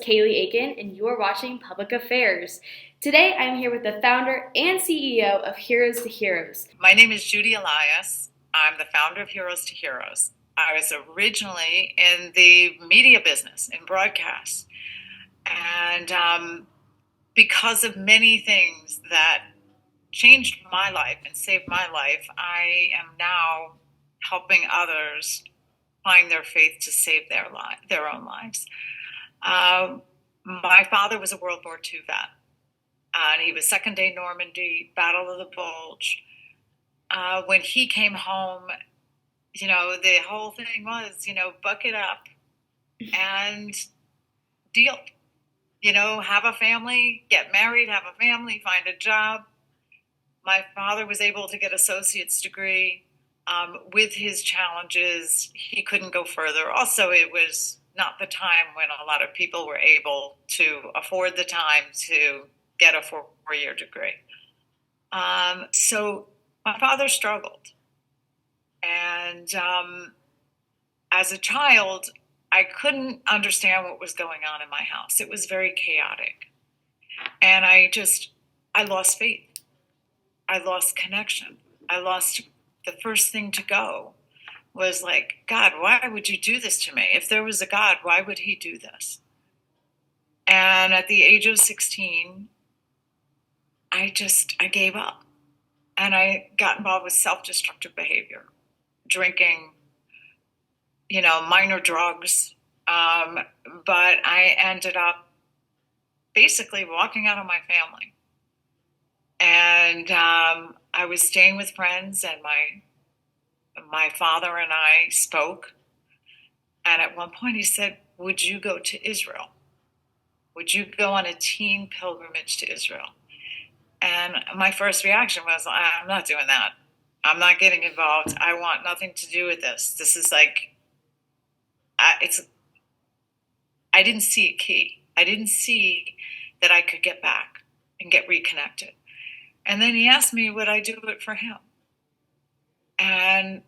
host, Kayleigh Aiken, and you're watching Public Affairs. Today, I'm here with the founder and CEO of Heroes to Heroes. My name is Judy Elias. I'm the founder of Heroes to Heroes. I was originally in the media business, in broadcast. And because of many things that changed my life and saved my life, I am now helping others find their faith to save their own lives. My father was a World War II vet, and he was Second Day Normandy, Battle of the Bulge. When he came home, the whole thing was, buck it up and deal. Have a family, get married, have a family, find a job. My father was able to get associate's degree. With his challenges, he couldn't go further. Also, it was not the time when a lot of people were able to afford the time to get a four-year degree. So my father struggled. And as a child, I couldn't understand what was going on in my house. It was very chaotic. And I lost faith. I lost connection. The first thing to go was like, God, why would you do this to me? If there was a God, why would he do this? And at the age of 16, I gave up. And I got involved with self-destructive behavior, drinking, minor drugs. But I ended up basically walking out of my family. And I was staying with friends, and my father and I spoke. And at one point he said, would you go to Israel? Would you go on a teen pilgrimage to Israel? And my first reaction was, I'm not doing that. I'm not getting involved. I want nothing to do with this. This is like, I didn't see a key. I didn't see that I could get back and get reconnected. And then he asked me, would I do it for him? And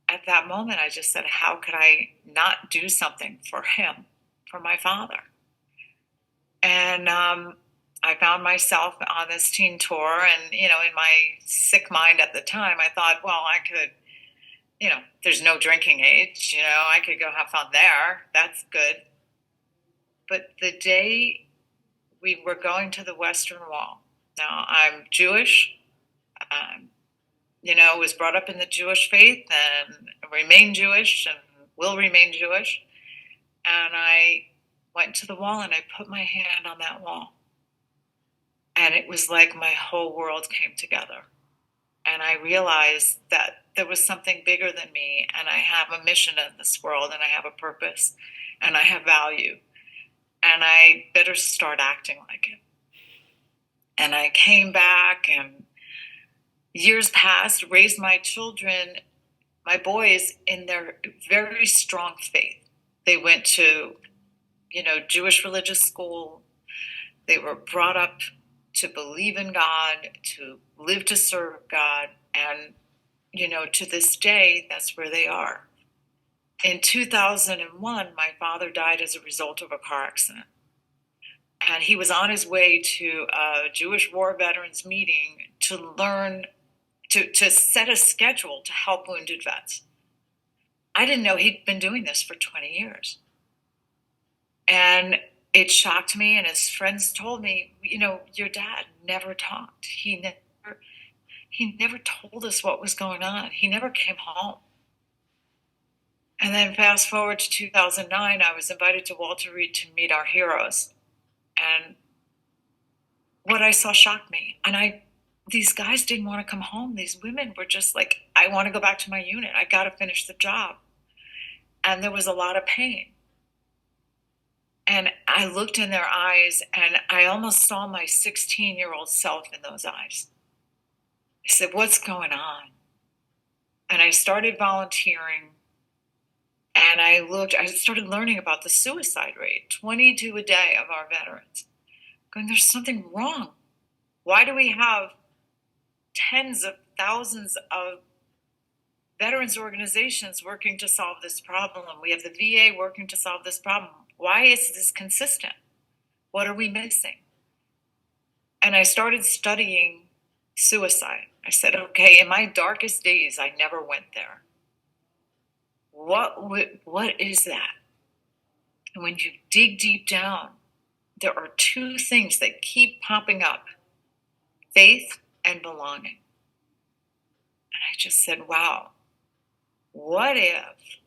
at that moment, I just said, how could I not do something for him, for my father? And I found myself on this teen tour, and, in my sick mind at the time, I thought, well, I could, there's no drinking age, I could go have fun there. That's good. But the day we were going to the Western Wall, now I'm Jewish, was brought up in the Jewish faith and remain Jewish and will remain Jewish. And I went to the wall and I put my hand on that wall. And it was like my whole world came together. And I realized that there was something bigger than me, and I have a mission in this world, and I have a purpose, and I have value. And I better start acting like it. And I came back, and years passed, raised my children, my boys, in their very strong faith. They went to, Jewish religious school. They were brought up to believe in God, to live to serve God. And, to this day, that's where they are. In 2001, my father died as a result of a car accident. And he was on his way to a Jewish war veterans meeting to learn, to set a schedule to help wounded vets. I didn't know he'd been doing this for 20 years. And it shocked me, and his friends told me, your dad never talked. He never told us what was going on. He never came home. And then fast forward to 2009, I was invited to Walter Reed to meet our heroes. And what I saw shocked me. And these guys didn't want to come home. These women were just like, I want to go back to my unit. I got to finish the job. And there was a lot of pain. And I looked in their eyes, and I almost saw my 16-year-old self in those eyes. I said, what's going on? And I started volunteering, and I started learning about the suicide rate, 22 a day of our veterans. Going, there's something wrong. Why do we have tens of thousands of veterans organizations working to solve this problem? We have the VA working to solve this problem. Why is this consistent? What are we missing? And I started studying suicide. I said, okay, in my darkest days, I never went there. What is that? And when you dig deep down, there are two things that keep popping up: faith and belonging. And I just said, wow, what if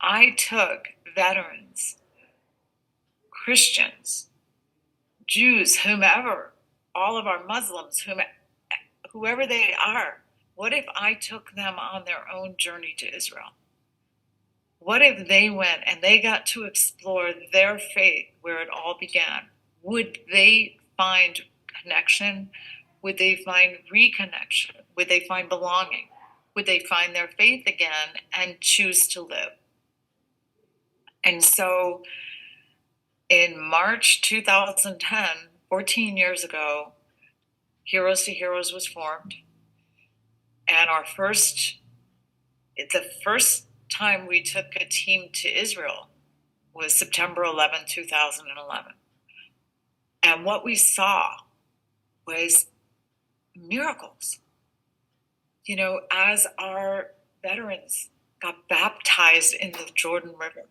I took veterans, Christians, Jews, whomever, all of our Muslims, whoever they are, what if I took them on their own journey to Israel? What if they went and they got to explore their faith where it all began? Would they find connection? Would they find reconnection? Would they find belonging? Would they find their faith again and choose to live? And so in March 2010, 14 years ago, Heroes to Heroes was formed. And the first time we took a team to Israel was September 11, 2011. And what we saw was miracles. You know, as our veterans got baptized in the Jordan River,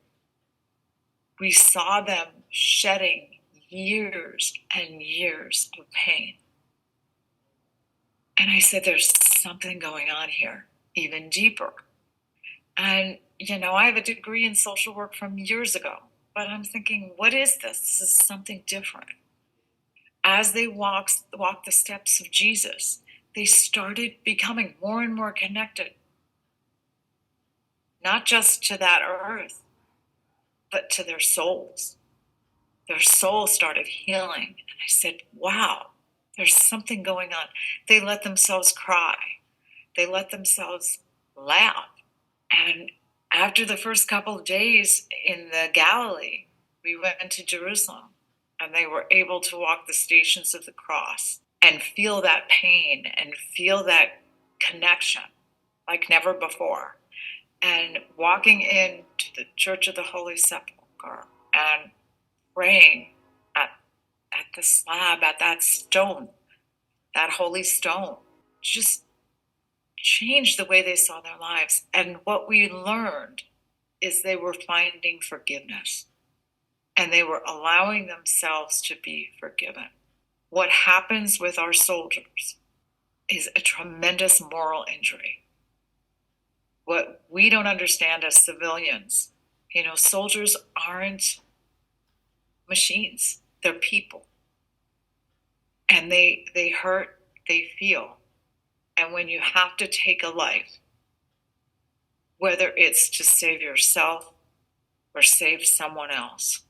we saw them shedding years and years of pain. And I said, there's something going on here, even deeper. And, you know, I have a degree in social work from years ago, but I'm thinking, what is this? This is something different. As they walked the steps of Jesus, they started becoming more and more connected, not just to that earth, but to their souls. Their souls started healing. And I said, wow, there's something going on. They let themselves cry. They let themselves laugh. And after the first couple of days in the Galilee, we went to Jerusalem, and they were able to walk the stations of the cross and feel that pain and feel that connection like never before. And walking into the Church of the Holy Sepulchre and praying at the slab, at that stone, that holy stone, just changed the way they saw their lives. And what we learned is they were finding forgiveness, and they were allowing themselves to be forgiven. What happens with our soldiers is a tremendous moral injury. What we don't understand as civilians, you know, soldiers aren't machines, they're people. And they hurt, they feel. And when you have to take a life, whether it's to save yourself or save someone else,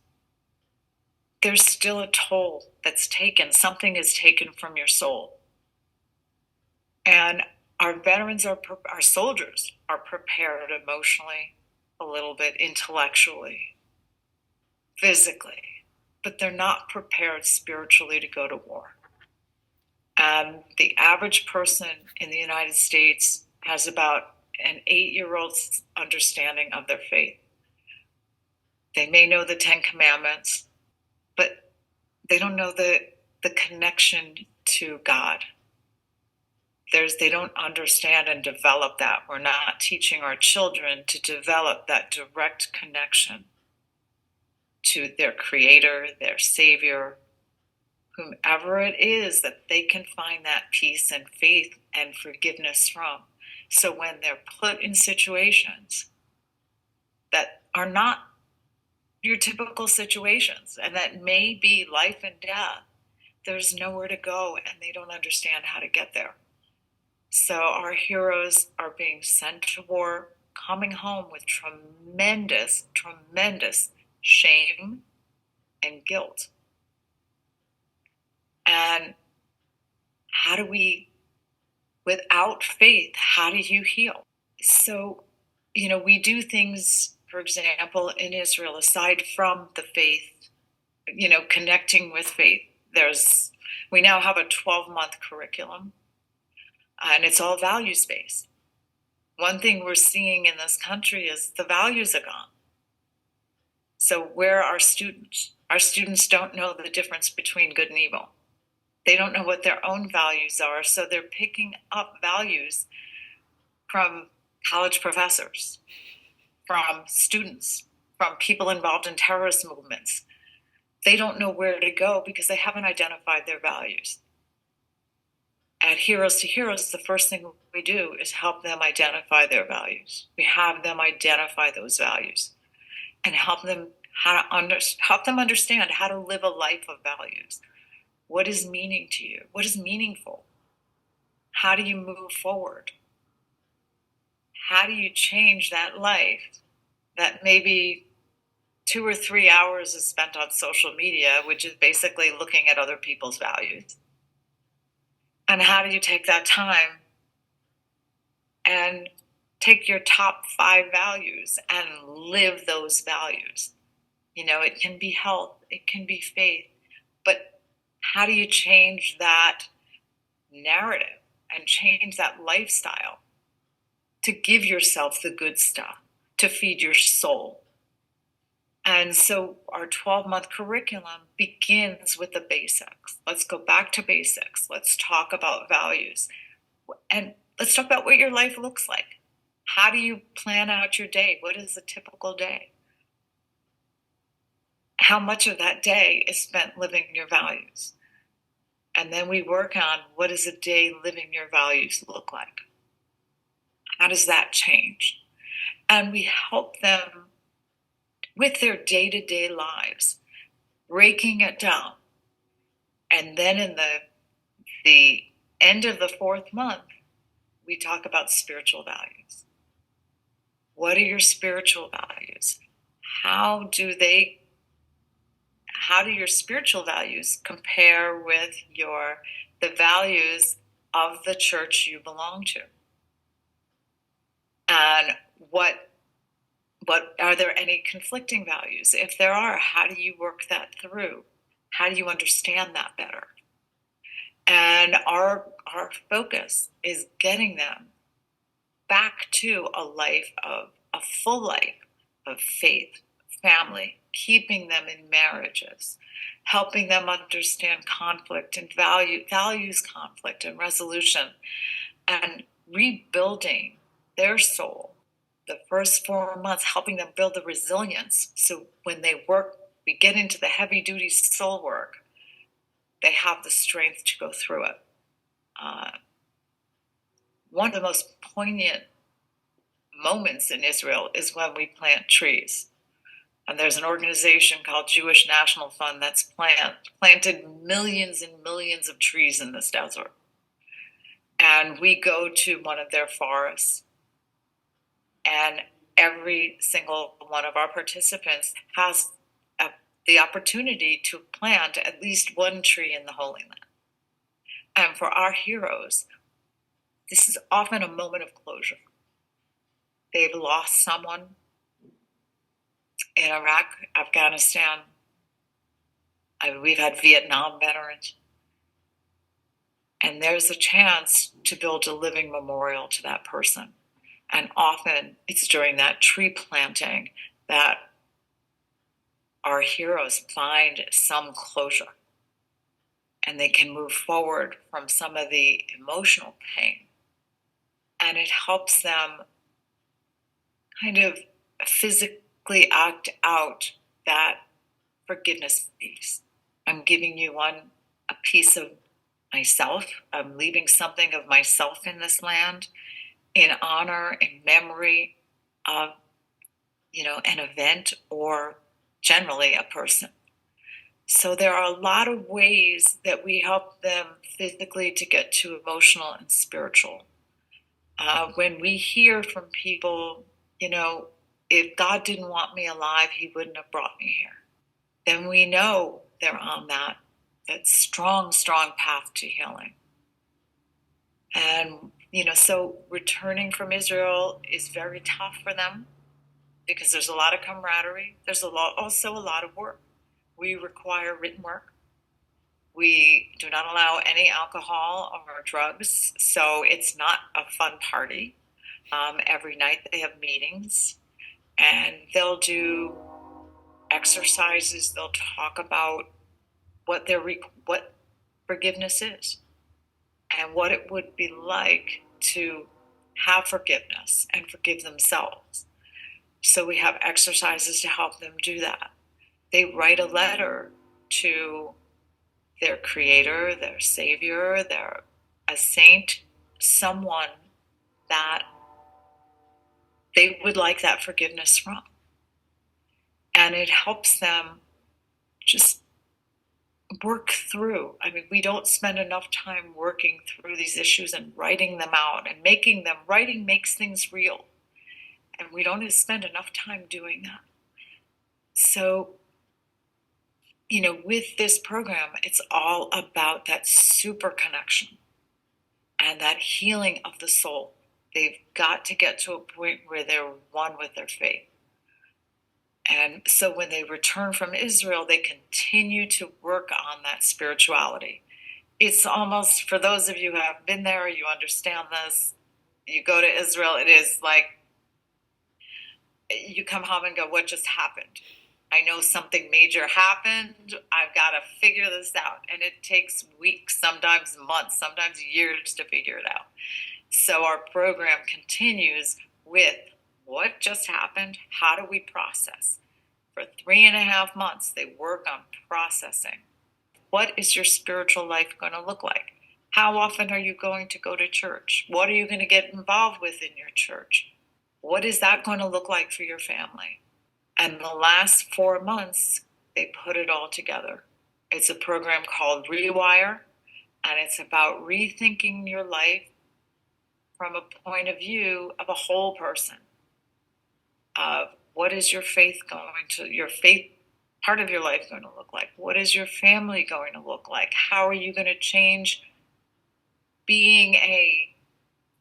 there's still a toll that's taken. Something is taken from your soul. And our veterans, our soldiers are prepared emotionally, a little bit intellectually, physically, but they're not prepared spiritually to go to war. And the average person in the United States has about an 8-year-old's understanding of their faith. They may know the 10 Commandments, but they don't know the connection to God. They don't understand and develop that. We're not teaching our children to develop that direct connection to their Creator, their Savior, whomever it is that they can find that peace and faith and forgiveness from. So when they're put in situations that are not your typical situations and that may be life and death, there's nowhere to go and they don't understand how to get there. So our heroes are being sent to war, coming home with tremendous, tremendous shame and guilt. And without faith, how do you heal? So, you know, we do things, for example, in Israel, aside from the faith, you know, connecting with faith, we now have a 12-month curriculum, and it's all values-based. One thing we're seeing in this country is the values are gone. So where are our students? Our students don't know the difference between good and evil. They don't know what their own values are, so they're picking up values from college professors, from students, from people involved in terrorist movements. They don't know where to go because they haven't identified their values. At Heroes to Heroes, the first thing we do is help them identify their values. We have them identify those values and help them understand how to live a life of values. What is meaning to you? What is meaningful? How do you move forward? How do you change that life that maybe 2 or 3 hours is spent on social media, which is basically looking at other people's values? And how do you take that time and take your top 5 values and live those values? It can be health, it can be faith, but how do you change that narrative and change that lifestyle to give yourself the good stuff, to feed your soul? And so our 12-month curriculum begins with the basics. Let's go back to basics. Let's talk about values. And let's talk about what your life looks like. How do you plan out your day? What is a typical day? How much of that day is spent living your values? And then we work on, what does a day living your values look like? How does that change? And we help them with their day-to-day lives, breaking it down. And then in the end of the 4th month, we talk about spiritual values. What are your spiritual values? How do your spiritual values compare with the values of the church you belong to? And what are there any conflicting values? If there are, how do you work that through? How do you understand that better? And our focus is getting them back to a full life of faith, family, keeping them in marriages, helping them understand conflict and values conflict and resolution, and rebuilding their soul. The first 4 months, helping them build the resilience, so when we get into the heavy duty soul work, they have the strength to go through it. One of the most poignant moments in Israel is when we plant trees. And there's an organization called Jewish National Fund that's planted millions and millions of trees in this desert. And we go to one of their forests, and every single one of our participants has the opportunity to plant at least one tree in the Holy Land. And for our heroes, this is often a moment of closure. They've lost someone in Iraq, Afghanistan. We've had Vietnam veterans. And there's a chance to build a living memorial to that person. And often it's during that tree planting that our heroes find some closure, and they can move forward from some of the emotional pain. And it helps them kind of physically act out that forgiveness piece. I'm giving you a piece of myself. I'm leaving something of myself in this land in honor, in memory of, an event or generally a person. So there are a lot of ways that we help them physically to get to emotional and spiritual. When we hear from people, if God didn't want me alive, he wouldn't have brought me here. Then we know they're on that strong, strong path to healing. And, so returning from Israel is very tough for them because there's a lot of camaraderie. There's also a lot of work. We require written work. We do not allow any alcohol or drugs, so it's not a fun party. Every night they have meetings, and they'll do exercises. They'll talk about what forgiveness is and what it would be like to have forgiveness and forgive themselves. So we have exercises to help them do that. They write a letter to their creator, their savior, a saint, someone that they would like that forgiveness from. And it helps them just work through. I mean, we don't spend enough time working through these issues and writing them out and making them. Writing makes things real. And we don't spend enough time doing that. So, with this program, it's all about that super connection and that healing of the soul. They've got to get to a point where they're one with their faith. And so when they return from Israel, they continue to work on that spirituality. It's almost, for those of you who have been there, you understand this, you go to Israel, it is like you come home and go, what just happened? I know something major happened. I've got to figure this out. And it takes weeks, sometimes months, sometimes years to figure it out. So our program continues with what just happened? How do we process? For 3.5 months, they work on processing. What is your spiritual life going to look like? How often are you going to go to church? What are you going to get involved with in your church? What is that going to look like for your family? And the last 4 months, they put it all together. It's a program called Rewire, and it's about rethinking your life from a point of view of a whole person. Of what is your faith part of your life going to look like? What is your family going to look like? How are you going to change being a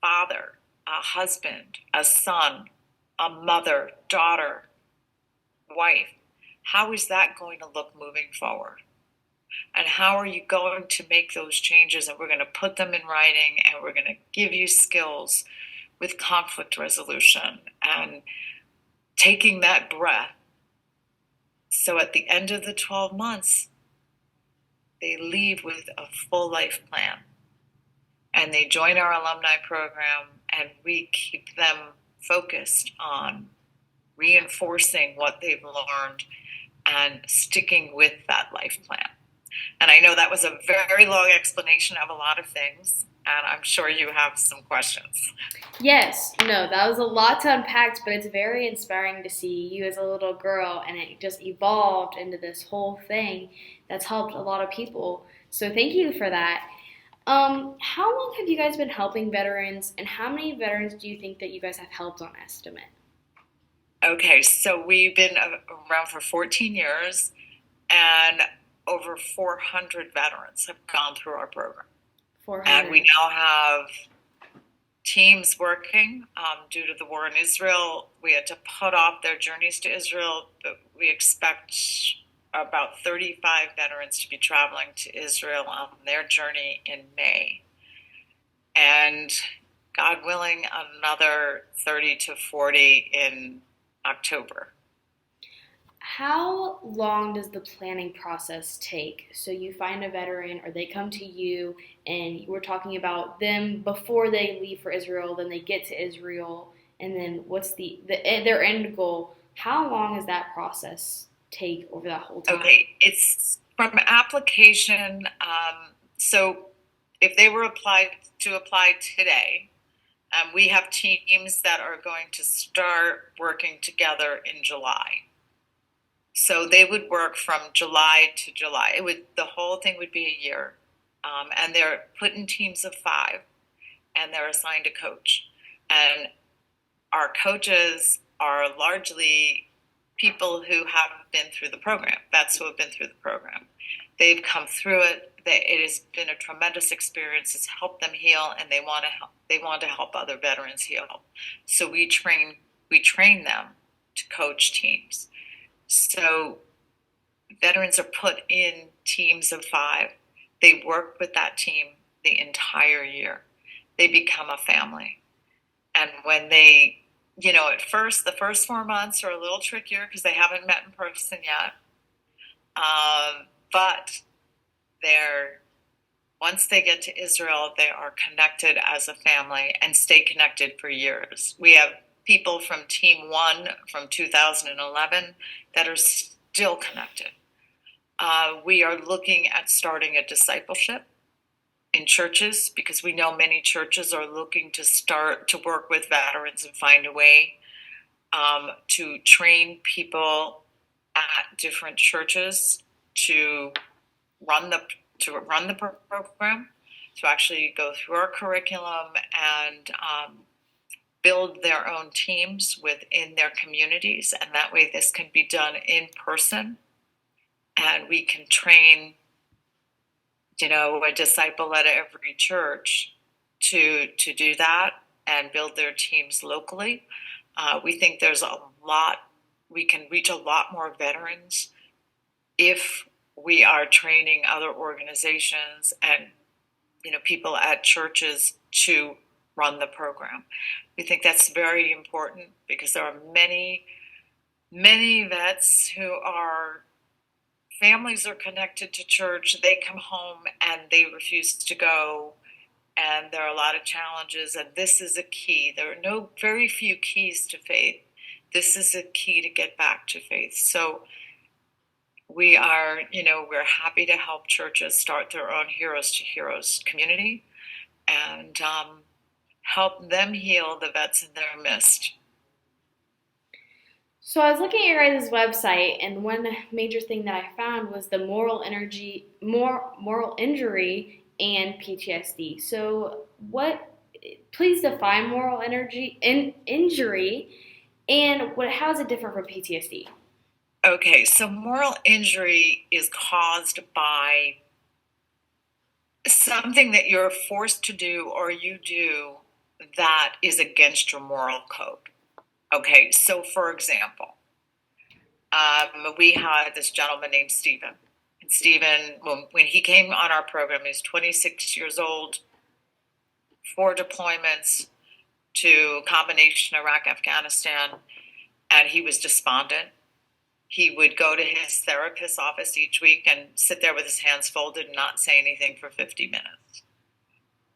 father, a husband, a son, a mother, daughter, wife? How is that going to look moving forward? And how are you going to make those changes? And we're going to put them in writing, and we're going to give you skills with conflict resolution and taking that breath. So at the end of the 12 months, they leave with a full life plan. And they join our alumni program, and we keep them focused on reinforcing what they've learned and sticking with that life plan. And I know that was a very long explanation of a lot of things, and I'm sure you have some questions. Yes, no, that was a lot to unpack, but it's very inspiring to see you as a little girl, and it just evolved into this whole thing that's helped a lot of people. So thank you for that. How long have you guys been helping veterans, and how many veterans do you think that you guys have helped on estimate? Okay, so we've been around for 14 years, and over 400 veterans have gone through our program. 400. And we now have teams working due to the war in Israel. We had to put off their journeys to Israel, but we expect about 35 veterans to be traveling to Israel on their journey in May. And God willing, another 30 to 40 in October. How long does the planning process take? So you find a veteran, or they come to you, and we're talking about them before they leave for Israel, then they get to Israel, and then what's their end goal? How long does that process take over that whole time? Okay, it's from application. So if they were apply today, we have teams that are going to start working together in July. So they would work from July to July. The whole thing would be a year, and they're put in teams of 5, and they're assigned a coach. And our coaches are largely people who have been through the program. That's who have been through the program. They've come through it. It has been a tremendous experience. It's helped them heal, and they want to help. They want to help other veterans heal. So we train them to coach teams. So veterans are put in teams of 5. They work with that team the entire year. They become a family. And when they at first, the first 4 months are a little trickier because they haven't met in person yet. But they're once they get to Israel, they are connected as a family and stay connected for years. We have people from Team 1 from 2011 that are still connected. We are looking at starting a discipleship in churches because we know many churches are looking to start to work with veterans and find a way to train people at different churches to run the program, to actually go through our curriculum and build their own teams within their communities, and that way this can be done in person, and we can train, a disciple at every church to do that and build their teams locally. We think there's a lot, we can reach a lot more veterans if we are training other organizations and people at churches to run the program. We think that's very important because there are many vets who are families are connected to church. They come home and they refuse to go, and there are a lot of challenges, and this is a key. There are very few keys to faith. This is a key to get back to faith. So we are, we're happy to help churches start their own Heroes to Heroes community and help them heal the vets in their midst. So I was looking at your guys' website, and one major thing that I found was the moral injury and PTSD. So what? Please define injury, and how is it different from PTSD? Okay, so moral injury is caused by something that you're forced to do or you do that is against your moral code. Okay, so for example, we had this gentleman named Stephen. And Stephen, when he came on our program, he was 26 years old, 4 deployments to combination Iraq, Afghanistan, and he was despondent. He would go to his therapist's office each week and sit there with his hands folded and not say anything for 50 minutes.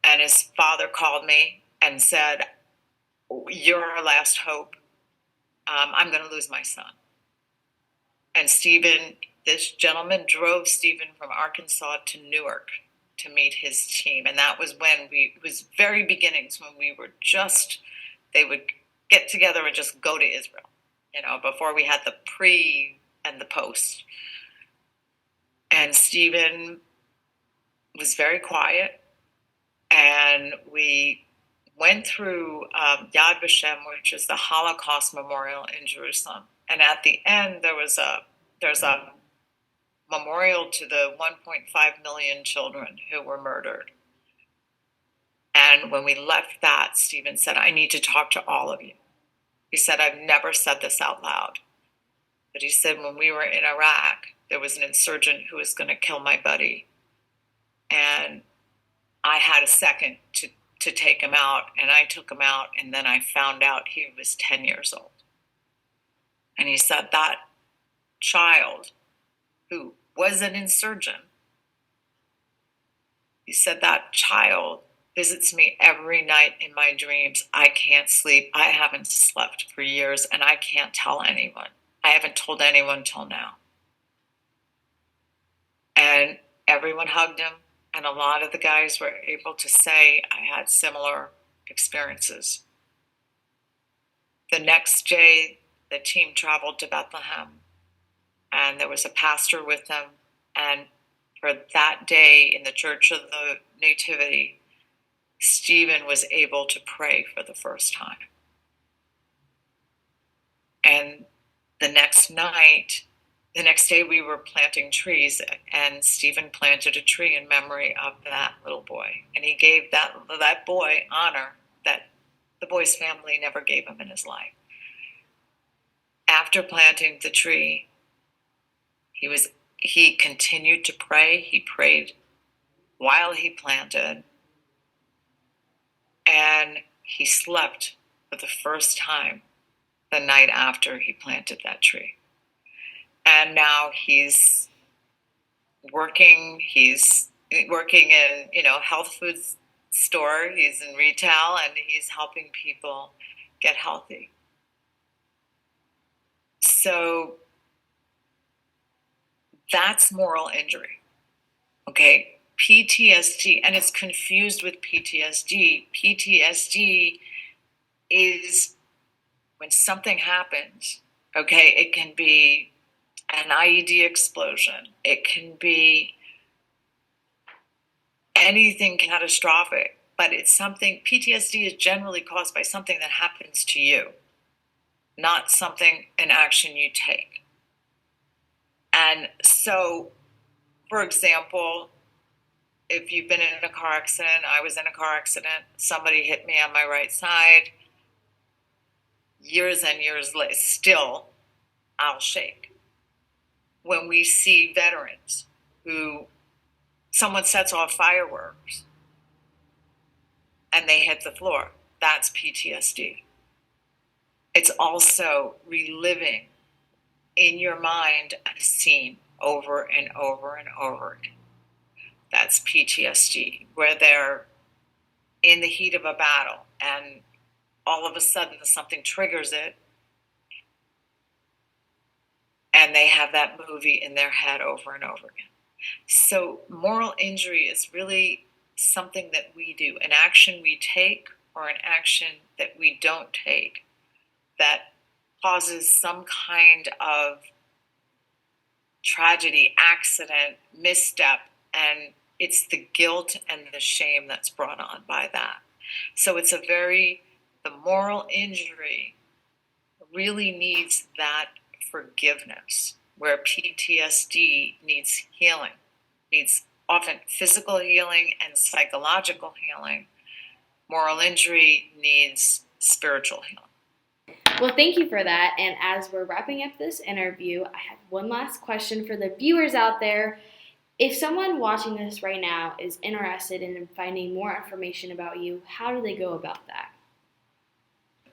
And his father called me and said, "You're our last hope. I'm going to lose my son." And this gentleman drove Stephen from Arkansas to Newark to meet his team. And that was it was very beginnings when they would get together and just go to Israel, before we had the pre and the post. And Stephen was very quiet. And we went through Yad Vashem, which is the Holocaust Memorial in Jerusalem. And at the end, there's a memorial to the 1.5 million children who were murdered. And when we left that, Stephen said, "I need to talk to all of you." He said, "I've never said this out loud." But he said, when we were in Iraq, there was an insurgent who was going to kill my buddy. And I had a second to take him out, and I took him out, and then I found out he was 10 years old. And he said, that child who was an insurgent, he said, that child visits me every night in my dreams. I can't sleep. I haven't slept for years, and I can't tell anyone. I haven't told anyone till now. And everyone hugged him, and a lot of the guys were able to say, I had similar experiences. The next day, the team traveled to Bethlehem, and there was a pastor with them. And for that day in the Church of the Nativity, Stephen was able to pray for the first time. And the next day we were planting trees, and Stephen planted a tree in memory of that little boy. And he gave that boy honor that the boy's family never gave him in his life. After planting the tree, he continued to pray. He prayed while he planted, and he slept for the first time the night after he planted that tree. And now he's working in, health food store. He's in retail, and he's helping people get healthy. So that's moral injury. Okay, PTSD, and it's confused with PTSD. PTSD is when something happens. Okay, it can be an IED explosion. It can be anything catastrophic, but it's something. PTSD is generally caused by something that happens to you, not an action you take. And so, for example, if you've been in a car accident, I was in a car accident, somebody hit me on my right side, years and years later, still, I'll shake. When we see veterans who someone sets off fireworks and they hit the floor, that's PTSD. It's also reliving in your mind a scene over and over and over again. That's PTSD, where they're in the heat of a battle and all of a sudden something triggers it and they have that movie in their head over and over again. So moral injury is really something that we do, an action we take or an action that we don't take that causes some kind of tragedy, accident, misstep, and it's the guilt and the shame that's brought on by that. So the moral injury really needs that forgiveness, where PTSD needs healing, needs often physical healing and psychological healing. Moral injury needs spiritual healing. Well, thank you for that. And as we're wrapping up this interview, I have one last question for the viewers out there. If someone watching this right now is interested in finding more information about you, how do they go about that?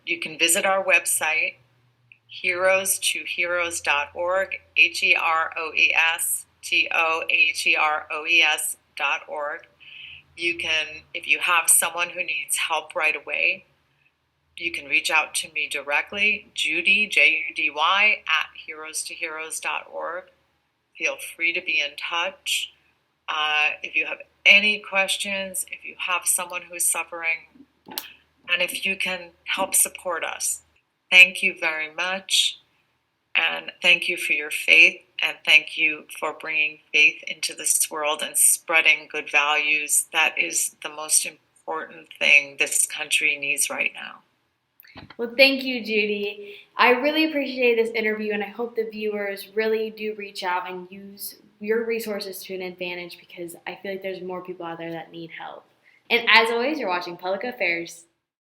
You can visit our website, heroes2heroes.org, HEROESTOHEROES.org. You can, if you have someone who needs help right away, you can reach out to me directly, Judy, Judy, at heroes2heroes.org. Feel free to be in touch. If you have any questions, if you have someone who's suffering, and if you can help support us. Thank you very much, and thank you for your faith, and thank you for bringing faith into this world and spreading good values. That is the most important thing this country needs right now. Well, thank you, Judy. I really appreciate this interview, and I hope the viewers really do reach out and use your resources to an advantage, because I feel like there's more people out there that need help. And as always, you're watching Public Affairs.